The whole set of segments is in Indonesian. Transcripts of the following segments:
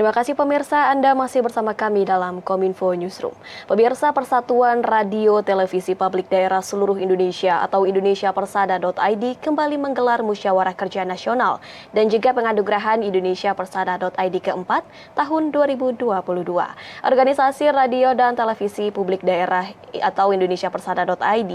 Terima kasih pemirsa, Anda masih bersama kami dalam Kominfo Newsroom. Pemirsa, Persatuan Radio Televisi Publik Daerah Seluruh Indonesia atau indonesiapersada.id kembali menggelar Musyawarah Kerja Nasional dan juga penganugerahan Indonesia Persada.id keempat tahun 2022. Organisasi radio dan televisi publik daerah atau Indonesia Persada.id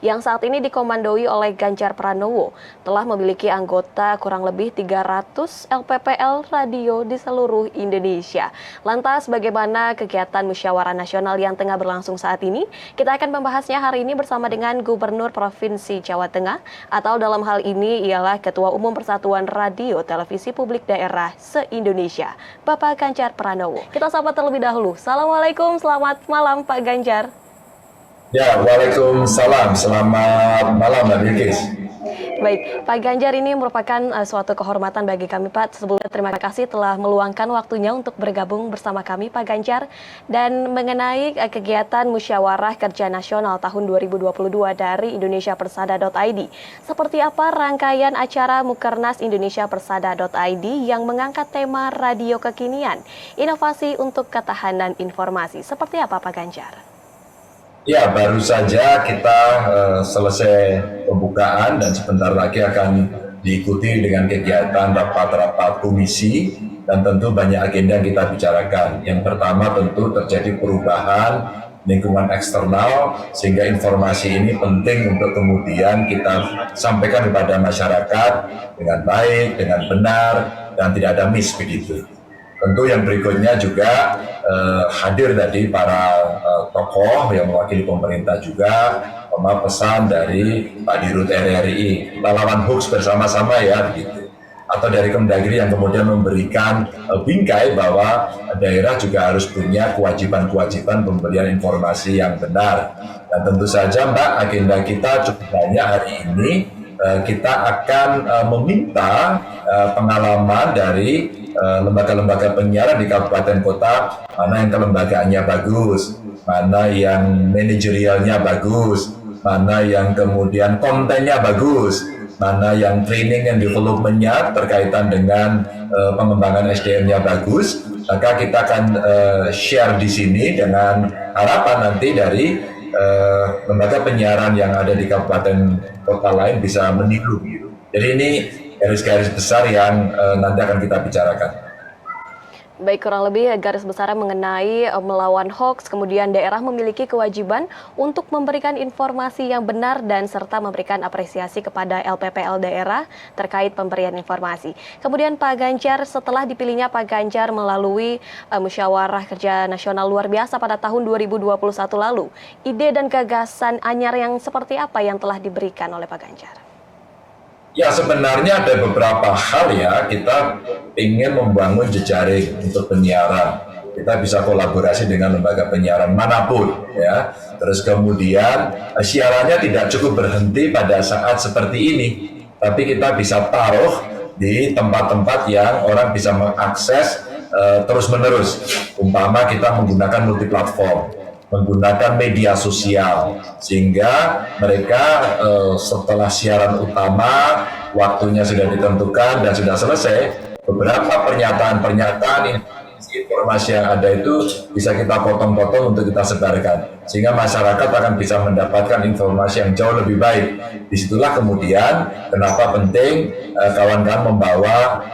yang saat ini dikomandoi oleh Ganjar Pranowo telah memiliki anggota kurang lebih 300 LPPL radio di seluruh Indonesia. Lantas bagaimana kegiatan musyawarah nasional yang tengah berlangsung saat ini? Kita akan membahasnya hari ini bersama dengan Gubernur Provinsi Jawa Tengah atau dalam hal ini ialah Ketua Umum Persatuan Radio Televisi Publik Daerah se-Indonesia, Bapak Ganjar Pranowo. Kita sapa terlebih dahulu. Assalamualaikum, selamat malam Pak Ganjar. Ya, waalaikumsalam. Selamat malam Mbak Bilkis. Baik, Pak Ganjar, ini merupakan suatu kehormatan bagi kami, Pak. Sebelumnya terima kasih telah meluangkan waktunya untuk bergabung bersama kami, Pak Ganjar. Dan mengenai kegiatan Musyawarah Kerja Nasional tahun 2022 dari Indonesia Persada.id. Seperti apa rangkaian acara Mukernas Indonesia Persada.id yang mengangkat tema radio kekinian, inovasi untuk ketahanan informasi. Seperti apa, Pak Ganjar? Ya, baru saja kita selesai pembukaan dan sebentar lagi akan diikuti dengan kegiatan rapat-rapat komisi dan tentu banyak agenda yang kita bicarakan. Yang pertama tentu terjadi perubahan lingkungan eksternal sehingga informasi ini penting untuk kemudian kita sampaikan kepada masyarakat dengan baik, dengan benar, dan tidak ada miss begitu. Tentu yang berikutnya juga hadir tadi para tokoh yang mewakili pemerintah juga, pesan dari Pak Dirut RRI, kita lawan hoax bersama-sama ya begitu. Atau dari Kemdagri yang kemudian memberikan bingkai bahwa daerah juga harus punya kewajiban-kewajiban pemberian informasi yang benar. Dan tentu saja Mbak, agenda kita cukup banyak hari ini. Kita akan meminta pengalaman dari lembaga-lembaga penyiaran di kabupaten kota, mana yang kelembagaannya bagus, mana yang manajerialnya bagus, mana yang kemudian kontennya bagus, mana yang training and development-nya berkaitan dengan pengembangan SDM-nya bagus. Maka kita akan share di sini dengan harapan nanti dari lembaga penyiaran yang ada di kabupaten kota lain bisa meniru gitu. Jadi ini garis-garis besar yang nanti akan kita bicarakan. Baik, kurang lebih garis besarnya mengenai melawan hoax, kemudian daerah memiliki kewajiban untuk memberikan informasi yang benar dan serta memberikan apresiasi kepada LPPL daerah terkait pemberian informasi. Kemudian Pak Ganjar, setelah dipilihnya Pak Ganjar melalui Musyawarah Kerja Nasional luar biasa pada tahun 2021 lalu, ide dan gagasan anyar yang seperti apa yang telah diberikan oleh Pak Ganjar? Ya, sebenarnya ada beberapa hal ya, kita ingin membangun jejaring untuk penyiaran. Kita bisa kolaborasi dengan lembaga penyiaran manapun ya. Terus kemudian siarannya tidak cukup berhenti pada saat seperti ini, tapi kita bisa taruh di tempat-tempat yang orang bisa mengakses terus-menerus. Umpama kita menggunakan multiplatform, menggunakan media sosial, sehingga mereka setelah siaran utama waktunya sudah ditentukan dan sudah selesai, beberapa pernyataan-pernyataan informasi yang ada itu bisa kita potong-potong untuk kita sebarkan, sehingga masyarakat akan bisa mendapatkan informasi yang jauh lebih baik. Disitulah kemudian kenapa penting kawan-kawan membawa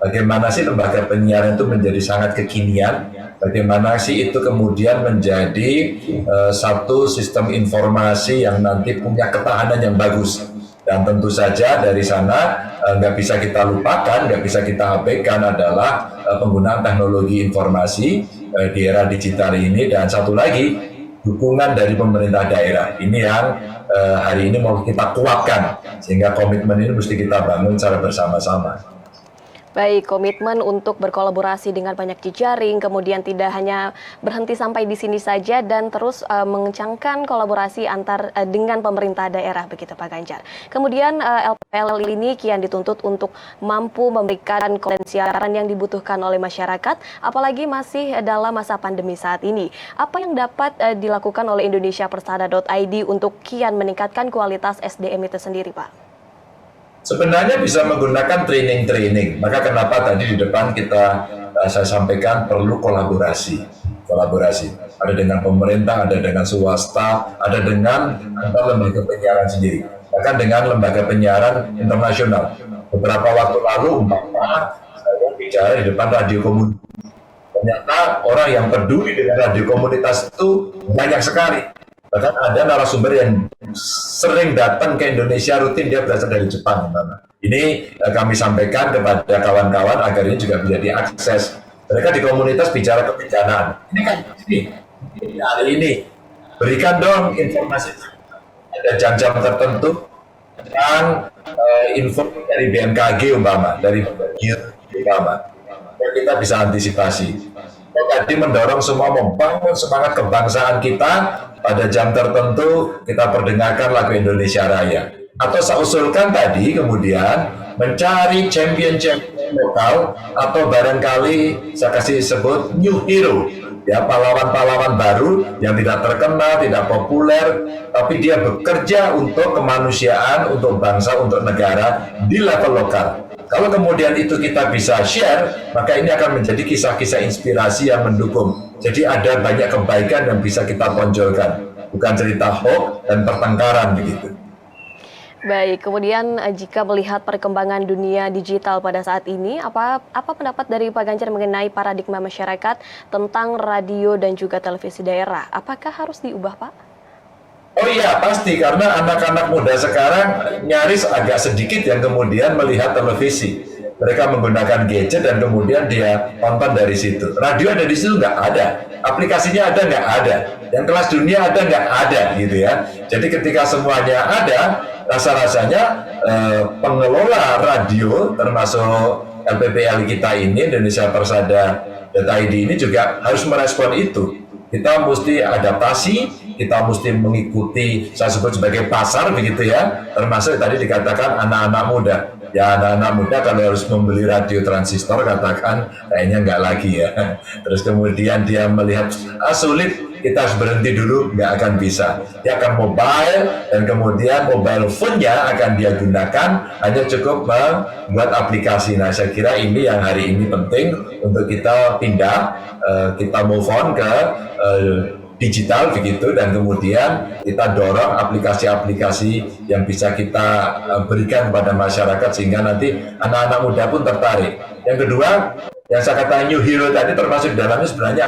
bagaimana sih lembaga penyiaran itu menjadi sangat kekinian. Bagaimana sih itu kemudian menjadi satu sistem informasi yang nanti punya ketahanan yang bagus. Dan tentu saja dari sana nggak bisa kita lupakan, nggak bisa kita abaikan adalah penggunaan teknologi informasi di era digital ini. Dan satu lagi, dukungan dari pemerintah daerah. Ini yang hari ini mau kita kuatkan, sehingga komitmen ini mesti kita bangun secara bersama-sama. Baik, komitmen untuk berkolaborasi dengan banyak jejaring, kemudian tidak hanya berhenti sampai di sini saja dan terus mengencangkan kolaborasi dengan pemerintah daerah, begitu Pak Ganjar. Kemudian LPPL ini kian dituntut untuk mampu memberikan konten siaran yang dibutuhkan oleh masyarakat, apalagi masih dalam masa pandemi saat ini. Apa yang dapat dilakukan oleh Indonesia Persada.id untuk kian meningkatkan kualitas SDM itu sendiri, Pak? Sebenarnya bisa menggunakan training-training. Maka kenapa tadi di depan saya sampaikan perlu kolaborasi. Kolaborasi. Ada dengan pemerintah, ada dengan swasta, ada dengan antar lembaga penyiaran sendiri. Bahkan dengan lembaga penyiaran internasional. Beberapa waktu lalu, saya bicara di depan radio komunitas. Ternyata orang yang peduli dengan radio komunitas itu banyak sekali. Bahkan ada narasumber yang sering datang ke Indonesia rutin, dia berasal dari Jepang. Ini kami sampaikan kepada kawan-kawan agar ini juga bisa diakses. Mereka di komunitas bicara kebencanaan. Ini kan hari ini berikan dong informasi. Ada jam-jam tertentu tentang info dari BMKG umpama, dari umpama. Kita bisa antisipasi. Tadi mendorong semua membangun semangat kebangsaan kita. Pada jam tertentu kita perdengarkan lagu Indonesia Raya. Atau saya usulkan tadi kemudian mencari champion-champion lokal atau barangkali saya kasih sebut new hero, ya, pahlawan-pahlawan baru yang tidak terkenal, tidak populer, tapi dia bekerja untuk kemanusiaan, untuk bangsa, untuk negara di level lokal. Kalau kemudian itu kita bisa share, maka ini akan menjadi kisah-kisah inspirasi yang mendukung. Jadi ada banyak kebaikan yang bisa kita tonjolkan, bukan cerita hoax dan pertengkaran begitu. Baik, kemudian jika melihat perkembangan dunia digital pada saat ini, apa pendapat dari Pak Ganjar mengenai paradigma masyarakat tentang radio dan juga televisi daerah? Apakah harus diubah, Pak? Oh iya, pasti, karena anak-anak muda sekarang nyaris agak sedikit yang kemudian melihat televisi. Mereka menggunakan gadget dan kemudian dia tonton dari situ. Radio ada di situ nggak ada, aplikasinya ada nggak ada, yang kelas dunia ada nggak ada gitu ya. Jadi ketika semuanya ada, rasa-rasanya pengelola radio termasuk LPPL kita ini, Indonesia Persada.id ini juga harus merespon itu. Kita mesti adaptasi, kita mesti mengikuti, saya sebut sebagai pasar begitu ya, termasuk tadi dikatakan anak-anak muda. Ya, anak-anak muda kalau harus membeli radio transistor, katakan kayaknya nggak lagi ya. Terus kemudian dia melihat sulit, kita harus berhenti dulu, nggak akan bisa. Dia akan mobile, dan kemudian mobile phone-nya akan dia gunakan, hanya cukup membuat aplikasi. Nah, saya kira ini yang hari ini penting untuk kita pindah, kita move on ke digital begitu, dan kemudian kita dorong aplikasi-aplikasi yang bisa kita berikan kepada masyarakat sehingga nanti anak-anak muda pun tertarik. Yang kedua, yang saya katakan new hero tadi termasuk dalamnya sebenarnya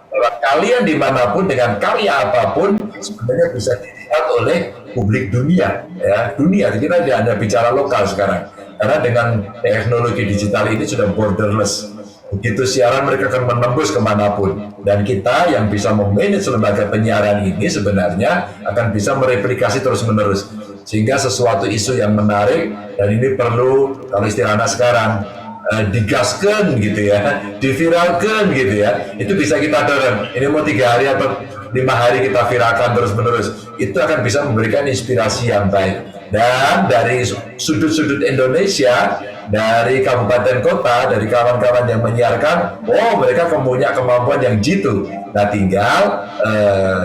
bahwa kalian dimanapun dengan karya apapun sebenarnya bisa dilihat oleh publik dunia, ya dunia. Kita tidak hanya bicara lokal sekarang, karena dengan teknologi digital ini sudah borderless. Begitu siaran mereka akan menembus kemanapun, dan kita yang bisa memanage lembaga penyiaran ini sebenarnya akan bisa mereplikasi terus-menerus sehingga sesuatu isu yang menarik, dan ini perlu, kalau istilah anak sekarang, digaskan gitu ya, diviralkan gitu ya, itu bisa kita dorong. Ini mau 3 hari atau 5 hari kita viralkan terus-menerus, itu akan bisa memberikan inspirasi yang baik. Dan dari sudut-sudut Indonesia, dari kabupaten kota, dari kawan-kawan yang menyiarkan, mereka punya kemampuan yang jitu. Nah, tinggal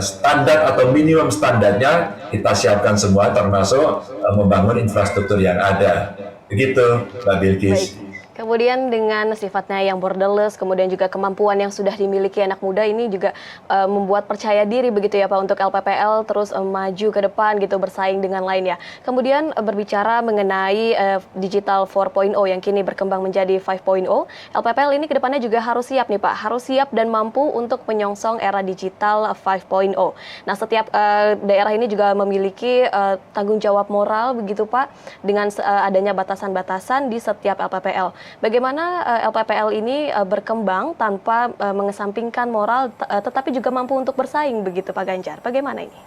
standar atau minimum standarnya kita siapkan semua, termasuk membangun infrastruktur yang ada. Begitu, Mbak Bilkis. Baik. Kemudian dengan sifatnya yang borderless, kemudian juga kemampuan yang sudah dimiliki anak muda ini juga membuat percaya diri begitu ya Pak untuk LPPL terus maju ke depan gitu, bersaing dengan lainnya. Kemudian berbicara mengenai digital 4.0 yang kini berkembang menjadi 5.0, LPPL ini kedepannya juga harus siap nih Pak, harus siap dan mampu untuk menyongsong era digital 5.0. Nah, setiap daerah ini juga memiliki tanggung jawab moral begitu Pak, dengan adanya batasan-batasan di setiap LPPL. Bagaimana LPPL ini berkembang tanpa mengesampingkan moral, tetapi juga mampu untuk bersaing begitu Pak Ganjar? Bagaimana ini?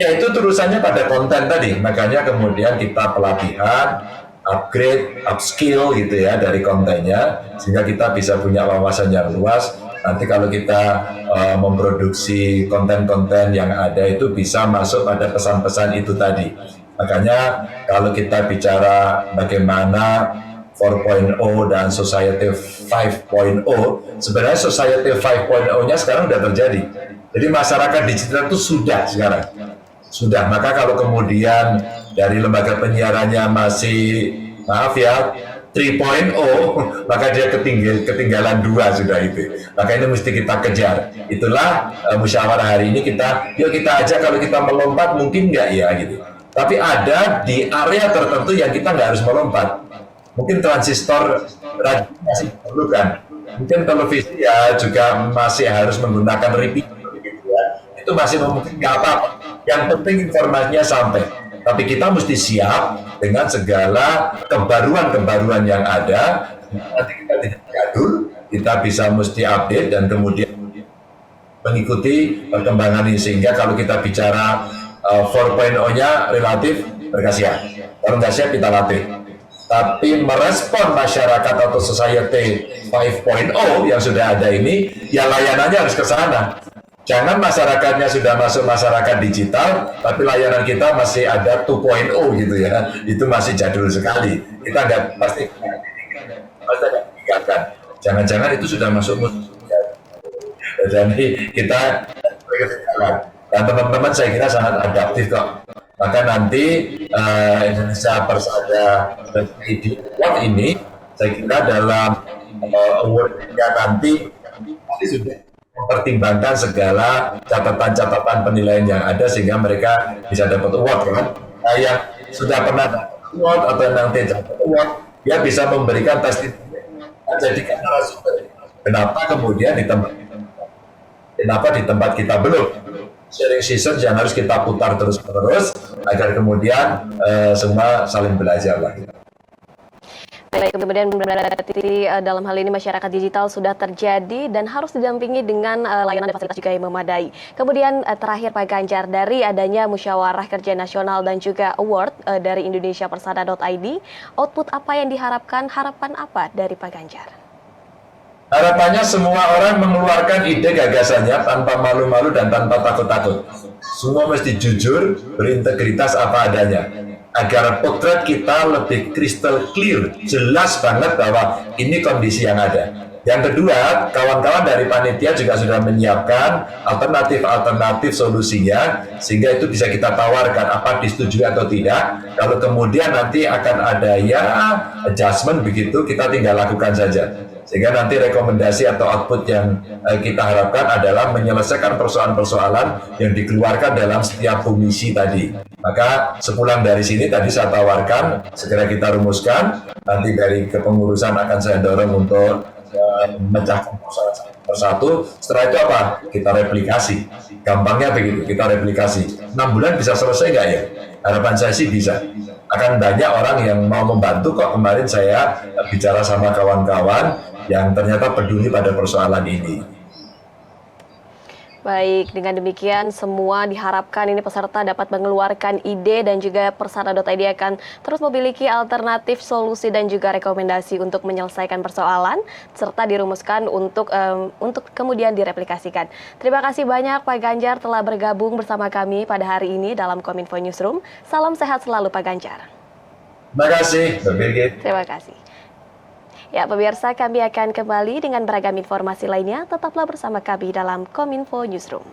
Ya, itu terusannya pada konten tadi. Makanya kemudian kita pelatihan, upgrade, upskill gitu ya dari kontennya, sehingga kita bisa punya wawasan yang luas. Nanti kalau kita memproduksi konten-konten yang ada itu bisa masuk pada pesan-pesan itu tadi. Makanya kalau kita bicara bagaimana 4.0 dan Society 5.0, sebenarnya Society 5.0-nya sekarang sudah terjadi. Jadi masyarakat digital itu sudah sekarang. Sudah, maka kalau kemudian dari lembaga penyiarannya masih, maaf ya, 3.0, maka dia ketinggalan dua sudah itu. Maka ini mesti kita kejar. Itulah musyawarah hari ini yuk kita aja kalau kita melompat mungkin nggak ya gitu. Tapi ada di area tertentu yang kita nggak harus melompat. Mungkin transistor radio masih diperlukan. Mungkin televisi ya juga masih harus menggunakan repeater gitu ya. Itu masih mungkin nggak apa-apa. Yang penting informasinya sampai. Tapi kita mesti siap dengan segala kebaruan-kebaruan yang ada. Nanti kita tidak gaduh, kita bisa mesti update dan kemudian mengikuti perkembangan ini. Sehingga kalau kita bicara 4.0-nya relatif berkasihan. Kalau nggak siap kita latih. Tapi merespon masyarakat atau society 5.0 yang sudah ada ini, ya layanannya harus ke sana. Jangan masyarakatnya sudah masuk masyarakat digital, tapi layanan kita masih ada 2.0 gitu ya. Itu masih jadul sekali. Kita nggak pasti tinggalkan. Jangan-jangan itu sudah masuk. Jadi kita dan teman-teman saya kira sangat adaptif kok. Maka nanti Indonesia Persada ini saya kira dalam award-nya nanti sudah mempertimbangkan segala catatan-catatan penilaian yang ada sehingga mereka bisa dapat award kan. Nah, yang sudah pernah dapat award atau yang tidak dapat award, dia bisa memberikan testimoni jadikan narasumber. Kenapa kemudian kenapa di tempat kita belum? Sharing season yang harus kita putar terus-menerus agar kemudian semua saling belajar lah. Baik, kemudian berarti dalam hal ini masyarakat digital sudah terjadi dan harus didampingi dengan layanan dan fasilitas juga yang memadai. Kemudian terakhir Pak Ganjar, dari adanya musyawarah kerja nasional dan juga award dari indonesiapersada.id, output apa yang diharapkan, harapan apa dari Pak Ganjar? Harapannya semua orang mengeluarkan ide gagasannya tanpa malu-malu dan tanpa takut-takut. Semua mesti jujur, berintegritas apa adanya. Agar potret kita lebih crystal clear, jelas banget bahwa ini kondisi yang ada. Yang kedua, kawan-kawan dari panitia juga sudah menyiapkan alternatif-alternatif solusinya, sehingga itu bisa kita tawarkan apa disetujui atau tidak. Kalau kemudian nanti akan ada ya adjustment begitu, kita tinggal lakukan saja. Sehingga nanti rekomendasi atau output yang kita harapkan adalah menyelesaikan persoalan-persoalan yang dikeluarkan dalam setiap komisi tadi. Maka sepulang dari sini tadi saya tawarkan, segera kita rumuskan, nanti dari kepengurusan akan saya dorong untuk memecahkan persoalan persatu. Setelah itu apa? Kita replikasi. Gampangnya begitu, kita replikasi. 6 bulan bisa selesai nggak ya? Harapan saya sih bisa. Akan banyak orang yang mau membantu kok. Kemarin saya bicara sama kawan-kawan yang ternyata peduli pada persoalan ini. Baik, dengan demikian semua diharapkan ini peserta dapat mengeluarkan ide dan juga Persada.id akan terus memiliki alternatif solusi dan juga rekomendasi untuk menyelesaikan persoalan serta dirumuskan untuk kemudian direplikasikan. Terima kasih banyak Pak Ganjar telah bergabung bersama kami pada hari ini dalam Kominfo Newsroom. Salam sehat selalu Pak Ganjar. Terima kasih, Mbak Birgit. Terima kasih. Ya, pemirsa, kami akan kembali dengan beragam informasi lainnya. Tetaplah bersama kami dalam Kominfo Newsroom.